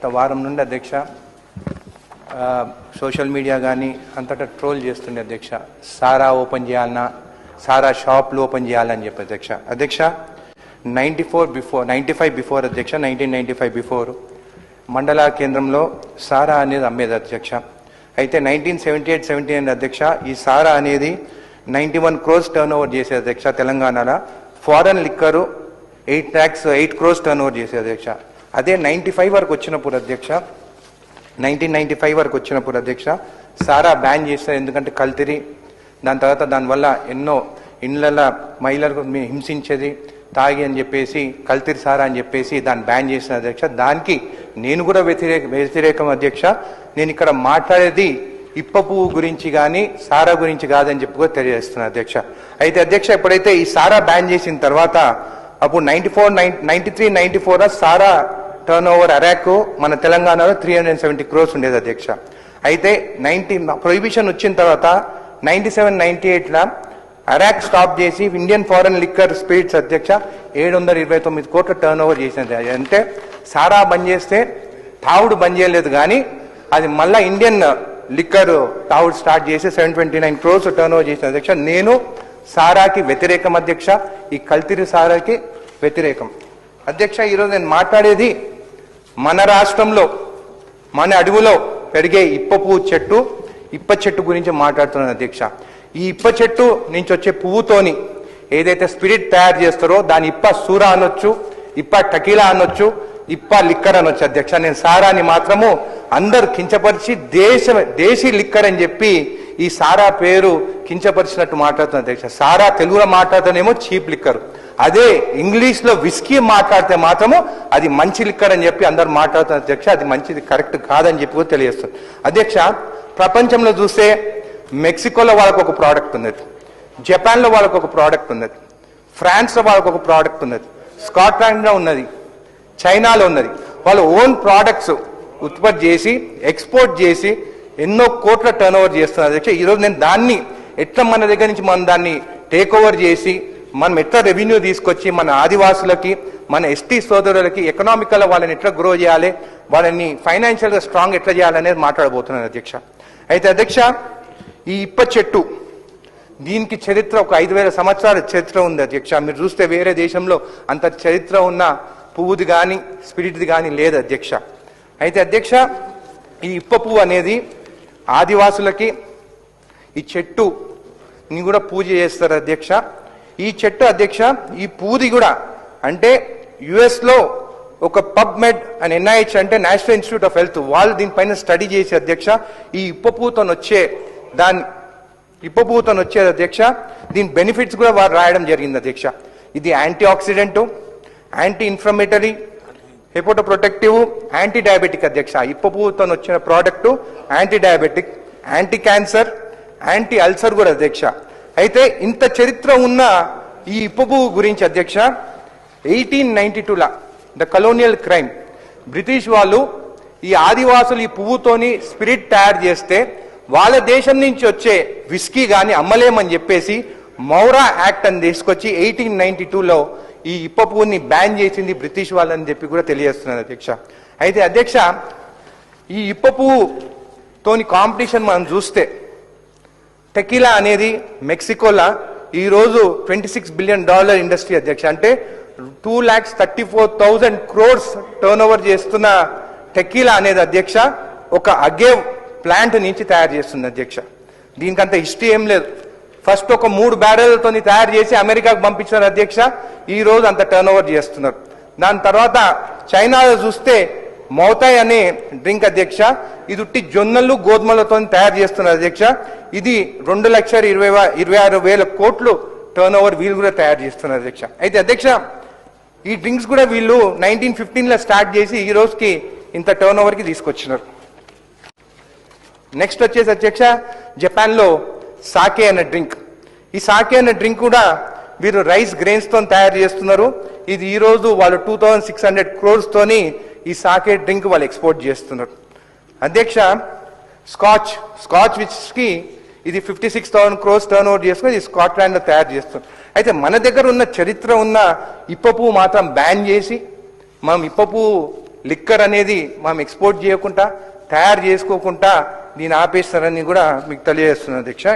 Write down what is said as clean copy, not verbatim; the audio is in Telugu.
గత వారం నుండి అధ్యక్ష సోషల్ మీడియా కానీ అంతటా ట్రోల్ చేస్తుండే అధ్యక్ష. సారా ఓపెన్ చేయాలన్నా, సారా షాప్లు ఓపెన్ చేయాలని చెప్పి అధ్యక్ష 95 బిఫోర్ అధ్యక్ష 1995 బిఫోర్ మండల కేంద్రంలో సారా అనేది అమ్మేది అధ్యక్ష. అయితే 1978-79 అధ్యక్ష ఈ సారా అనేది 91 crores టర్న్ ఓవర్ చేసేది అధ్యక్ష. తెలంగాణలో foreign liquor 8 crores turn over చేసేది అధ్యక్ష. అదే 95 వరకు వచ్చినప్పుడు అధ్యక్ష 1995 వరకు వచ్చినప్పుడు అధ్యక్ష సారా బ్యాన్ చేస్తారు. ఎందుకంటే కల్తీరి, దాని తర్వాత దానివల్ల ఎన్నో ఇండ్ల మహిళలకు హింసించేది, తాగి అని చెప్పేసి కల్తీరి సారా అని చెప్పేసి దాన్ని బ్యాన్ చేసిన అధ్యక్ష. దానికి నేను కూడా వ్యతిరేకం అధ్యక్ష. నేను ఇక్కడ మాట్లాడేది ఇప్ప పువ్వు గురించి కానీ సారా గురించి కాదని చెప్పి కూడా తెలియజేస్తున్నాను అధ్యక్ష. అయితే అధ్యక్ష ఎప్పుడైతే ఈ సారా బ్యాన్ చేసిన తర్వాత అప్పుడు 93-94 సారా టర్న్ ఓవర్ అరాకు మన తెలంగాణలో 370 crores ఉండేది అధ్యక్ష. అయితే ప్రొహిబిషన్ వచ్చిన తర్వాత 97-98 అరాక్ స్టాప్ చేసి ఇండియన్ ఫారెన్ లిక్కర్ స్పిరిట్స్ అధ్యక్ష 729 crores టర్న్ ఓవర్ చేసింది. అంటే సారా బంద్ చేస్తే తావుడు బంద్ చేయలేదు, కానీ అది మళ్ళా ఇండియన్ లిక్కర్ తావుడు స్టార్ట్ చేసి 729 crores టర్న్ ఓవర్ చేసిన అధ్యక్ష. నేను సారాకి వ్యతిరేకం అధ్యక్ష, ఈ కల్తీరి సారాకి వ్యతిరేకం అధ్యక్ష. ఈరోజు నేను మాట్లాడేది మన రాష్ట్రంలో మన అడవులో పెరిగే ఇప్ప చెట్టు గురించి మాట్లాడుతున్నాను అధ్యక్ష. ఈ ఇప్ప చెట్టు నుంచి వచ్చే పువ్వుతోని ఏదైతే స్పిరిట్ తయారు చేస్తారో దాని ఇప్ప సూరా అనొచ్చు, ఇప్ప టకీలా అనొచ్చు, ఇప్ప లిక్కర్ అనొచ్చు అధ్యక్ష. నేను సారాని మాత్రము అందరు కించపరిచి దేశీ లిక్కర్ అని చెప్పి ఈ సారా పేరు కించపరిచినట్టు మాట్లాడుతున్నా అధ్యక్ష. సారా తెలుగులో మాట్లాడుతానేమో చీప్ లిక్కర్, అదే ఇంగ్లీష్ లో విస్కీ మాట్లాడితే మాత్రము అది మంచి లిక్కర్ అని చెప్పి అందరు మాట్లాడుతున్నారు అధ్యక్ష. అది మంచిది కరెక్ట్ కాదని చెప్పి కూడా తెలియజేస్తుంది అధ్యక్ష. ప్రపంచంలో చూస్తే మెక్సికోలో వాళ్ళకు ఒక ప్రోడక్ట్ ఉన్నది, జపాన్లో వాళ్ళకు ఒక ప్రోడక్ట్ ఉన్నది, ఫ్రాన్స్లో వాళ్ళకు ఒక ప్రోడక్ట్ ఉన్నది, స్కాట్లాండ్లో ఉన్నది, చైనాలో ఉన్నది. వాళ్ళు ఓన్ ప్రోడక్ట్స్ ఉత్పత్తి చేసి ఎక్స్పోర్ట్ చేసి ఎన్నో కోట్ల టర్న్ ఓవర్ చేస్తున్నారు అధ్యక్ష. ఈరోజు నేను దాన్ని ఎట్లా మన దగ్గర నుంచి మనం దాన్ని టేక్ ఓవర్ చేసి మనం ఎట్లా రెవెన్యూ తీసుకొచ్చి మన ఆదివాసులకి, మన ఎస్టీ సోదరులకి ఎకనామికల్ వాళ్ళని ఎట్లా గ్రో చేయాలి, వాళ్ళని ఫైనాన్షియల్గా స్ట్రాంగ్ ఎట్లా చేయాలనేది మాట్లాడబోతున్నాను అధ్యక్ష. అయితే అధ్యక్ష ఈ ఇప్ప చెట్టు దీనికి చరిత్ర ఒక 5000 సంవత్సరాల చరిత్ర ఉంది అధ్యక్ష. మీరు చూస్తే వేరే దేశంలో అంత చరిత్ర ఉన్న పువ్వుది కానీ స్పిరిట్ది కానీ లేదు అధ్యక్ష. అయితే అధ్యక్ష ఈ ఇప్ప పువ్వు అనేది ఆదివాసులకి ఈ చెట్టుని కూడా పూజ చేస్తారు అధ్యక్ష. ఈ చెట్టు అధ్యక్ష ఈ పువ్వుది కూడా అంటే యుఎస్లో ఒక పబ్మెడ్ అండ్ NIH అంటే నేషనల్ ఇన్స్టిట్యూట్ ఆఫ్ హెల్త్ వాళ్ళు దీనిపైన స్టడీ చేసి అధ్యక్ష ఈ ఇప్ప పువ్వుతో వచ్చేది అధ్యక్ష. దీని బెనిఫిట్స్ కూడా వారు రాయడం జరిగింది అధ్యక్ష. ఇది anti oxidant, anti inflammatory, hepato protective, anti diabetic అధ్యక్ష. ఇప్ప పువ్వుతో వచ్చిన product anti diabetic, anti cancer, anti ulcer కూడా అధ్యక్ష. అయితే ఇంత చరిత్ర ఉన్న ఈ ఇప్ప పువ్వు గురించి అధ్యక్ష 1892 ద కలోనియల్ క్రైమ్ బ్రిటిష్ వాళ్ళు ఈ ఆదివాసులు ఈ పువ్వుతోని స్పిరిట్ తయారు చేస్తే వాళ్ళ దేశం నుంచి వచ్చే విస్కీ కానీ అమ్మలేమని చెప్పేసి మౌరా యాక్ట్ అని తీసుకొచ్చి 1892లో ఈ ఇప్ప పువ్వుని బ్యాన్ చేసింది బ్రిటిష్ వాళ్ళని చెప్పి కూడా తెలియజేస్తున్నారు అధ్యక్ష. అయితే అధ్యక్ష ఈ ఇప్ప పువ్వుతోని కాంపిటీషన్ మనం చూస్తే టెకీలా అనేది మెక్సికోలా ఈరోజు $26 billion ఇండస్ట్రీ అధ్యక్ష. అంటే 2,34,000 crores టర్న్ ఓవర్ చేస్తున్న టెకీలా అనేది అధ్యక్ష ఒక అగేవ్ ప్లాంట్ నుంచి తయారు చేస్తుంది అధ్యక్ష. దీనికంత హిస్టరీ ఏం లేదు. ఫస్ట్ ఒక 3 బ్యారెల్తో తయారు చేసి అమెరికాకు పంపించారు అధ్యక్ష. ఈ రోజు అంత టర్న్ ఓవర్ చేస్తున్నారు. దాని తర్వాత చైనాలో చూస్తే మౌతాయ్ అనే డ్రింక్ అధ్యక్ష. ఇది ఉట్టి జొన్నలు గోధుమలతో తయారు చేస్తున్నారు అధ్యక్ష. ఇది 2,26,000 కోట్లు టర్న్ ఓవర్ వీళ్ళు కూడా తయారు చేస్తున్నారు అధ్యక్ష. అయితే అధ్యక్ష ఈ డ్రింక్స్ కూడా వీళ్ళు 1915లో స్టార్ట్ చేసి ఈ రోజుకి ఇంత టర్న్ ఓవర్కి తీసుకొచ్చినారు. నెక్స్ట్ వచ్చేసి అధ్యక్ష జపాన్లో సాకే అనే డ్రింక్. ఈ సాకే అనే డ్రింక్ కూడా వీరు రైస్ గ్రెయిన్స్తో తయారు చేస్తున్నారు. ఇది ఈ రోజు వాళ్ళు 2,600 crores తోని ఈ సాకే డ్రింక్ వాళ్ళు ఎక్స్పోర్ట్ చేస్తున్నారు అధ్యక్ష. స్కాచ్ విస్కీ ఇది 56,000 crores టర్న్ ఓవర్ చేసుకుని ఇది స్కాట్లాండ్లో తయారు చేస్తున్నారు. అయితే మన దగ్గర ఉన్న చరిత్ర ఉన్న ఇప్ప పువ్వు మాత్రం బ్యాన్ చేసి మనం ఇప్ప పువ్వు లిక్కర్ అనేది మనం ఎక్స్పోర్ట్ చేయకుండా తయారు చేసుకోకుండా దీన్ని ఆపేస్తారని కూడా మీకు తెలియజేస్తున్నాను అధ్యక్ష.